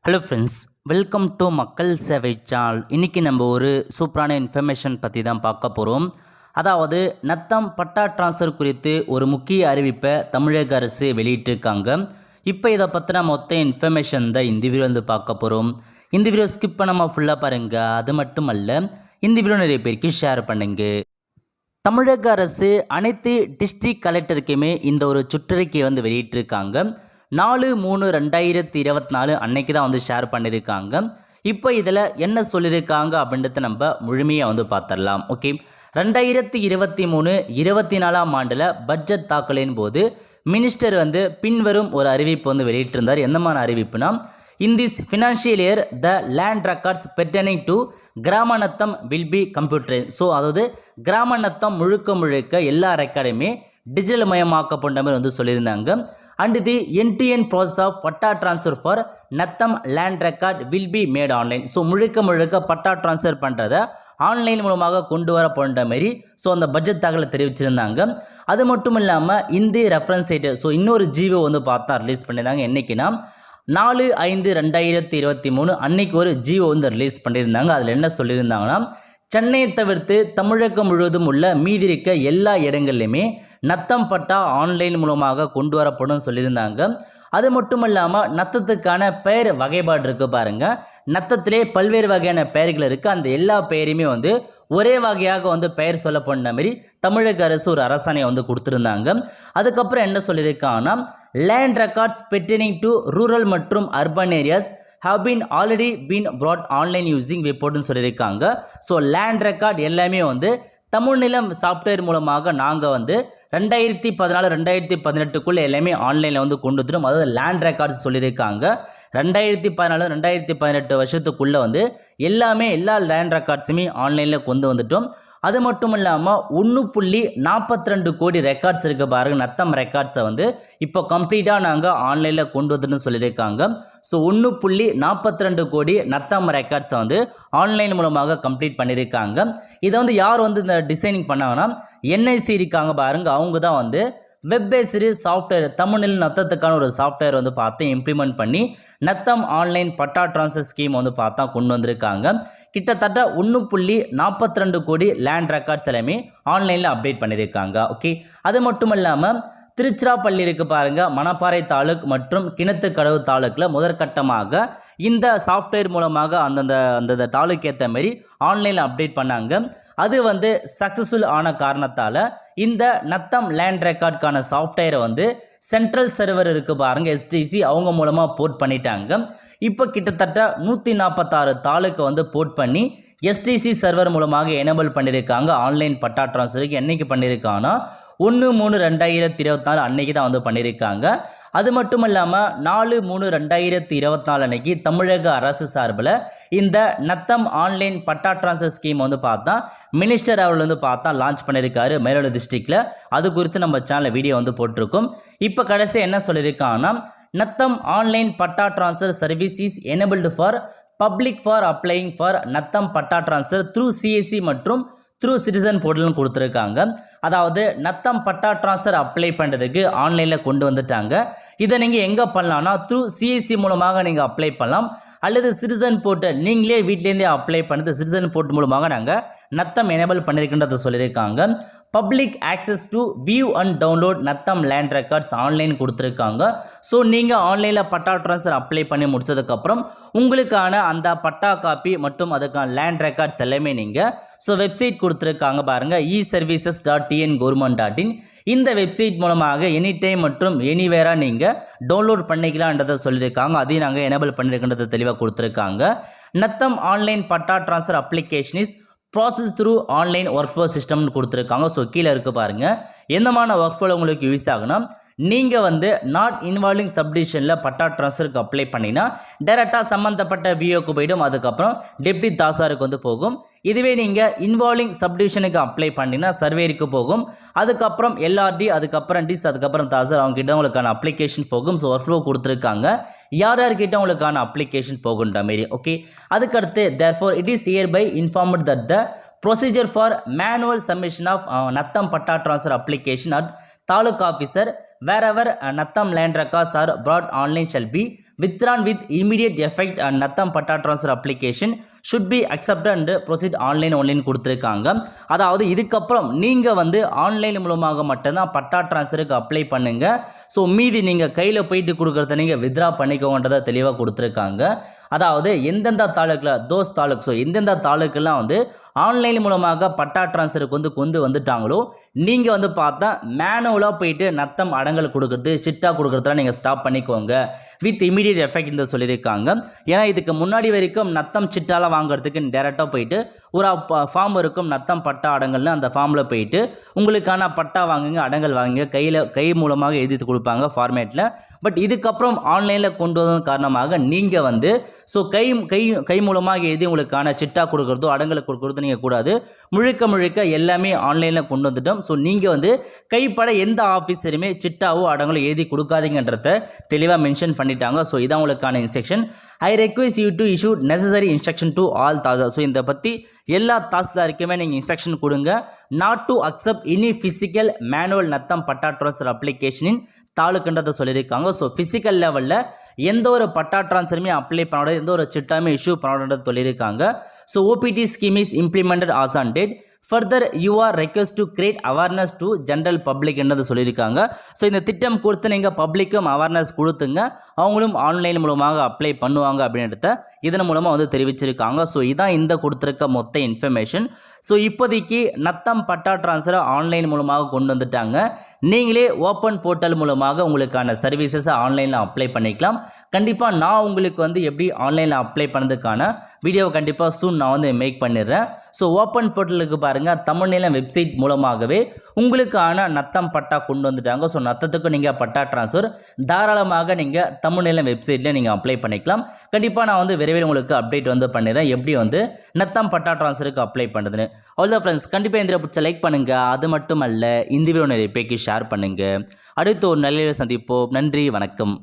Hello friends, welcome to மக்கள் சேவை channel. இன்றைக்கி நம்ம ஒரு சூப்பரான இன்ஃபர்மேஷன் பற்றி தான் பார்க்க போகிறோம். அதாவது நத்தம் பட்டா ட்ரான்ஸ்ஃபர் குறித்து ஒரு முக்கிய அறிவிப்பை தமிழக அரசு வெளியிட்டிருக்காங்க. இப்போ இதை பற்றின மொத்த இன்ஃபர்மேஷன் தான் இந்த வீடியோ வந்து பார்க்க போகிறோம். இந்த வீடியோ ஸ்கிப் பண்ணாமல் ஃபுல்லாக பாருங்கள். அது மட்டும் அல்ல, இந்த வீடியோ நிறைய பேருக்கு ஷேர் பண்ணுங்க. தமிழக அரசு அனைத்து டிஸ்ட்ரிக்ட் கலெக்டருக்குமே இந்த ஒரு சுற்றறிக்கையை வந்து வெளியிட்டிருக்காங்க. 4/3/2024 அன்னைக்கு தான் வந்து ஷேர் பண்ணியிருக்காங்க. இப்போ இதில் என்ன சொல்லியிருக்காங்க அப்படின்றத நம்ம முழுமையாக வந்து பார்த்துடலாம். ஓகே, 2023-24 ஆண்டில் பட்ஜெட் தாக்கலின் போது மினிஸ்டர் வந்து பின்வரும் ஒரு அறிவிப்பு வந்து வெளியிட்டிருந்தார். எந்த மாதிரி அறிவிப்புனா, in this financial year the land records pertaining to grama natham will be computer. So அதாவது கிராம நத்தம் முழுக்க எல்லா ரெக்கார்டுமே டிஜிட்டல் மயமாக்கப்பட்ட மாதிரி வந்து சொல்லியிருந்தாங்க. And the end-to-end process of patta transfer for Natham land record will be made online. So முழுக்க பட்டா ட்ரான்ஸ்ஃபர் பண்ணுறதை ஆன்லைன் மூலமாக கொண்டு வர போன்ற மாதிரி ஸோ அந்த பட்ஜெட் தகவலை தெரிவிச்சிருந்தாங்க. அது மட்டும் இல்லாமல் இந்த ரெஃபரன்ஸ் சைட்டு ஸோ இன்னொரு ஜியோ வந்து பார்த்தா ரிலீஸ் பண்ணியிருந்தாங்க. என்றைக்குன்னா 4/5/2023 அன்னைக்கு ஒரு ஜியோ வந்து ரிலீஸ் பண்ணியிருந்தாங்க. அதில் என்ன சொல்லியிருந்தாங்கன்னா, சென்னையை தவிர்த்து தமிழகம் முழுவதும் உள்ள மீதி இருக்க எல்லா இடங்கள்லையுமே நத்தம் பட்டா ஆன்லைன் மூலமாக கொண்டு வரப்படும் சொல்லியிருந்தாங்க. அது மட்டும் இல்லாமல் நத்தத்துக்கான பெயர் வகைப்பாடு இருக்குது பாருங்கள். நத்தத்திலே பல்வேறு வகையான பெயர்கள் இருக்குது. அந்த எல்லா பெயரையுமே வந்து ஒரே வகையாக வந்து பெயர் சொல்லப்பட்ட மாதிரி தமிழக அரசு ஒரு அரசாணையை வந்து கொடுத்துருந்தாங்க. அதுக்கப்புறம் என்ன சொல்லியிருக்காங்கன்னா, land records pertaining to rural மற்றும் urban areas have been already been brought online using வெப்சைட்னு சொல்லியிருக்காங்க. ஸோ லேண்ட் ரெக்கார்ட் எல்லாமே வந்து தமிழ்நிலம் சாஃப்ட்வேர் மூலமாக நாங்கள் வந்து 2014-2018 எல்லாமே ஆன்லைனில் வந்து கொண்டு வந்துடும். அதாவது லேண்ட் ரெக்கார்ட்ஸ் சொல்லியிருக்காங்க. 2014-2018 வருஷத்துக்குள்ளே வந்து எல்லா லேண்ட் ரெக்கார்ட்ஸுமே ஆன்லைனில் கொண்டு வந்துட்டோம். அது மட்டும் இல்லாமல் 1.42 கோடி ரெக்கார்ட்ஸ் இருக்க பாருங்க. நத்தம் ரெக்கார்ட்ஸை வந்து இப்போ கம்ப்ளீட்டாக நாங்கள் ஆன்லைனில் கொண்டு வந்துட்டுன்னு சொல்லியிருக்காங்க. ஸோ 1.42 கோடி நத்தம் ரெக்கார்ட்ஸை வந்து ஆன்லைன் மூலமாக கம்ப்ளீட் பண்ணியிருக்காங்க. இதை வந்து யார் வந்து இந்த டிசைனிங் பண்ணாங்கன்னா, என்ஐசி இருக்காங்க பாருங்க. அவங்க தான் வந்து வெப் பேஸ்டு சாஃப்ட்வேர் தமிழில் நத்தத்துக்கான ஒரு சாஃப்ட்வேர் வந்து பார்த்து இம்ப்ளிமெண்ட் பண்ணி Natham online patta transfer scheme வந்து பார்த்தா கொண்டு வந்திருக்காங்க. கிட்டத்தட்ட 1.42 கோடி லேண்ட் ரெக்கார்ட்ஸ் எல்லாமே ஆன்லைனில் அப்டேட் பண்ணியிருக்காங்க. ஓகே, அது மட்டும் இல்லாமல் திருச்சிராப்பள்ளி இருக்கு பாருங்க, மணப்பாறை தாலுக் மற்றும் கிணத்துக்கடவு தாலுக்கில் முதற்கட்டமாக இந்த சாஃப்ட்வேர் மூலமாக அந்தந்த தாலுக்கு ஏற்ற மாதிரி ஆன்லைனில் அப்டேட் பண்ணாங்க. அது வந்து சக்ஸஸ்ஃபுல் ஆன காரணத்தால் இந்த நத்தம் லேண்ட் ரெக்கார்டுக்கான சாஃப்ட்வேரை வந்து சென்ட்ரல் சர்வர் இருக்கு பாருங்க, எஸ்டிசி, அவங்க மூலமாக போர்ட் பண்ணிட்டாங்க. இப்போ கிட்டத்தட்ட 146 தாலுக்கு வந்து போர்ட் பண்ணி எஸ்டிசி சர்வர் மூலமாக எனேபிள் பண்ணியிருக்காங்க. ஆன்லைன் பட்டா ட்ரான்ஸ்ஃபருக்கு என்னைக்கு பண்ணியிருக்காங்கன்னா 1/3/2024 அன்னைக்கு தான் வந்து பண்ணியிருக்காங்க. அது மட்டும் இல்லாமல் 4/3/2024 அன்னைக்கு தமிழக அரசு சார்பில் இந்த Natham online patta transfer scheme வந்து பார்த்தா மினிஸ்டர் அவர்கள் வந்து பார்த்தா லான்ச் பண்ணியிருக்காரு மயிலாடுதுறை டிஸ்ட்ரிக்டில். அது குறித்து நம்ம சேனலில் வீடியோ வந்து போட்டிருக்கோம். இப்போ கடைசி என்ன சொல்லியிருக்காங்கன்னா, நத்தம் online patta transfer service is enabled for public for applying for நத்தம் பட்டா ட்ரான்ஸ்ஃபர் த்ரூ சிஎஸ்சி மற்றும் த்ரூ சிட்டிசன் போர்ட்டல்னு கொடுத்துருக்காங்க. அதாவது நத்தம் பட்டா ட்ரான்ஸ்ஃபர் அப்ளை பண்ணுறதுக்கு ஆன்லைனில் கொண்டு வந்துட்டாங்க. இதை நீங்கள் எங்கே பண்ணலாம்னா, த்ரூ சிஎஸ்சி மூலமாக நீங்கள் அப்ளை பண்ணலாம். அல்லது சிட்டிசன் போர்ட்டல் நீங்களே வீட்டிலேருந்தே அப்ளை பண்ணுறது சிட்டிசன் போர்ட் மூலமாக நாங்கள் நத்தம் எனேபிள் பண்ணியிருக்கின்றதை சொல்லியிருக்காங்க. Public access to view and download Natham land records online கொடுத்துருக்காங்க. ஸோ நீங்கள் ஆன்லைனில் பட்டா ட்ரான்ஸ்ஃபர் அப்ளை பண்ணி முடிச்சதுக்கப்புறம் உங்களுக்கான அந்த பட்டா காப்பி மற்றும் அதுக்கான லேண்ட் ரெக்கார்ட்ஸ் எல்லாமே நீங்கள் ஸோ வெப்சைட் கொடுத்துருக்காங்க பாருங்கள், eservices.tn-government.in. இந்த வெப்சைட் மூலமாக எனி டைம் மற்றும் எனிவேராக நீங்கள் டவுன்லோட் பண்ணிக்கலான்றதை சொல்லியிருக்காங்க. அதையும் நாங்கள் எனேபிள் பண்ணியிருக்கின்றதை தெளிவாக கொடுத்துருக்காங்க. Natham online patta transfer application is process through online work flow சிஸ்டம்னு கொடுத்துருக்காங்க. ஸோ கீழே இருக்குது பாருங்கள், எந்தமான ஒர்க் ஃப்ளோ உங்களுக்கு யூஸ் ஆகுனா, நீங்கள் வந்து நாட் இன்வால்விங் சப்டிஷனில் பட்டா ட்ரான்ஸ்ஃபருக்கு அப்ளை பண்ணினா டைரெக்டாக சம்மந்தப்பட்ட விஓக்கு போய்டும். அதுக்கப்புறம் டெப்டி தாசாருக்கு வந்து போகும். இதுவே நீங்கள் இன்வால்விங் சப்டிவிஷனுக்கு அப்ளை பண்ணினா சர்வேருக்கு போகும். அதுக்கப்புறம் எல்ஆர்டி, அதுக்கப்புறம் டிஸ், அதுக்கப்புறம் தாசார், அவங்க கிட்ட உங்களுக்கான அப்ளிகேஷன் போகும். ஸோ ஒர்க் ஃப்ளோ கொடுத்துருக்காங்க, யார்கிட்ட உங்களுக்கான அப்ளிகேஷன் போகுன்ற மாரி. ஓகே, அதுக்கடுத்து therefore it is hereby informed that the procedure for manual submission of Natham patta transfer application at taluk officer wherever Natham land records are brought online shall be withdrawn with immediate effect and Natham patta transfer application should be accepted and proceed online only கொடுத்துருக்காங்க. அதாவது இதுக்கப்புறம் நீங்கள் வந்து online மூலமாக மட்டும்தான் பட்டா ட்ரான்ஸ்ஃபருக்கு apply பண்ணுங்க. So மீதி நீங்கள் கையில் போயிட்டு கொடுக்குறத நீங்கள் வித்ரா பண்ணிக்கோன்றதை தெளிவாக கொடுத்துருக்காங்க. அதாவது எந்தெந்த தாலுக்கு ஸோ எந்தெந்த தாலுக்கெல்லாம் வந்து ஆன்லைன் மூலமாக பட்டா ட்ரான்ஸ்ஃபருக்கு வந்து கொண்டு வந்துட்டாங்களோ நீங்கள் வந்து பார்த்தா மேனுவலாக போயிட்டு நத்தம் அடங்கல் கொடுக்குறது சிட்டா கொடுக்குறதுலாம் நீங்கள் ஸ்டாப் பண்ணிக்கோங்க வித் இமீடியட் எஃபெக்ட் இந்த சொல்லியிருக்காங்க. ஏன்னா இதுக்கு முன்னாடி வரைக்கும் நத்தம் சிட்டாலாம் வாங்குறதுக்கு டேரெக்டாக போயிட்டு ஒரு ஃபார்ம் இருக்கும் நத்தம் பட்டா அடங்கல்னு அந்த ஃபார்மில் போயிட்டு உங்களுக்கான பட்டா வாங்குங்க அடங்கல் வாங்குங்க கை மூலமாக எழுதி கொடுப்பாங்க ஃபார்மேட்டில். பட் இதுக்கப்புறம் ஆன்லைனில் கொண்டு வந்தது காரணமாக நீங்கள் வந்து ஸோ கை மூலமாக எழுதி உங்களுக்கான சிட்டா கொடுக்குறதோ அடங்கலை கொடுக்குறதோ நீங்கள் கூடாது. முழுக்க எல்லாமே ஆன்லைனில் கொண்டு வந்துட்டோம். ஸோ நீங்கள் வந்து கைப்பட எந்த ஆஃபீஸருமே சிட்டாவோ அடங்கலோ எழுதி கொடுக்காதீங்கன்றத தெளிவாக மென்ஷன் பண்ணிட்டாங்க. ஸோ இதான் உங்களுக்கான instruction. I request you to issue necessary instruction to all தாசர். ஸோ இதை பற்றி எல்லா தாசில்தாருக்குமே நீங்கள் இன்ஸ்ட்ரக்ஷன் கொடுங்க. Not to accept any physical manual natham patta transfer அப்ளிகேஷனின் தாலுக்குன்றதை சொல்லியிருக்காங்க. ஸோ ஃபிசிக்கல் லெவலில் எந்த ஒரு பட்டா ட்ரான்ஸ்ஃபருமே அப்ளை பண்ணாத எந்த ஒரு சிட்டாமே இஷ்யூ பண்ணாதது சொல்லியிருக்காங்க. So OPD scheme is implemented as on date. Further you are request to create awareness to general public என்றது சொல்லியிருக்காங்க. ஸோ இந்த திட்டம் கொடுத்து நீங்கள் பப்ளிக்கும் அவேர்னஸ் கொடுத்துங்க அவங்களும் ஆன்லைன் மூலமாக அப்ளை பண்ணுவாங்க அப்படின்றத இதன் மூலமாக வந்து தெரிவிச்சிருக்காங்க. ஸோ இதான் இந்த கொடுத்துருக்க மொத்த இன்ஃபர்மேஷன். ஸோ இப்போதைக்கு நத்தம் பட்டா ட்ரான்ஸ்ஃபரை ஆன்லைன் மூலமாக கொண்டு வந்துட்டாங்க. நீங்களே ஓப்பன் போர்ட்டல் மூலமாக உங்களுக்கான சர்வீசஸை ஆன்லைனில் அப்ளை பண்ணிக்கலாம். கண்டிப்பாக நான் உங்களுக்கு வந்து எப்படி ஆன்லைனில் அப்ளை பண்ணதுக்கான வீடியோவை கண்டிப்பாக சூன் நான் வந்து மேக் பண்ணிடுறேன். ஸோ ஓப்பன் போர்ட்டலுக்கு பாருங்கள் தமிழ்நிலம் வெப்சைட் மூலமாகவே உங்களுக்கான நத்தம் பட்டா கொண்டு வந்துட்டாங்க. ஸோ நத்தத்துக்கு நீங்கள் பட்டா ட்ரான்ஸ்ஃபர் தாராளமாக நீங்கள் தமிழ்நிலம் வெப்சைட்டில் நீங்கள் அப்ளை பண்ணிக்கலாம். கண்டிப்பாக நான் வந்து விரைவில் உங்களுக்கு அப்டேட் வந்து பண்ணிடுறேன் எப்படி வந்து நத்தம் பட்டா ட்ரான்ஸ்ஃபருக்கு அப்ளை பண்ணுறதுன்னு. அவ்வளோதான் ஃப்ரெண்ட்ஸ், கண்டிப்பாக இந்த பிடிச்ச லைக் பண்ணுங்கள். அது மட்டும் அல்ல இந்த வீடியோ நிறைய பேருக்கு ஷேர் பண்ணுங்கள். அடுத்து ஒரு நல்ல சந்திப்போம். நன்றி, வணக்கம்.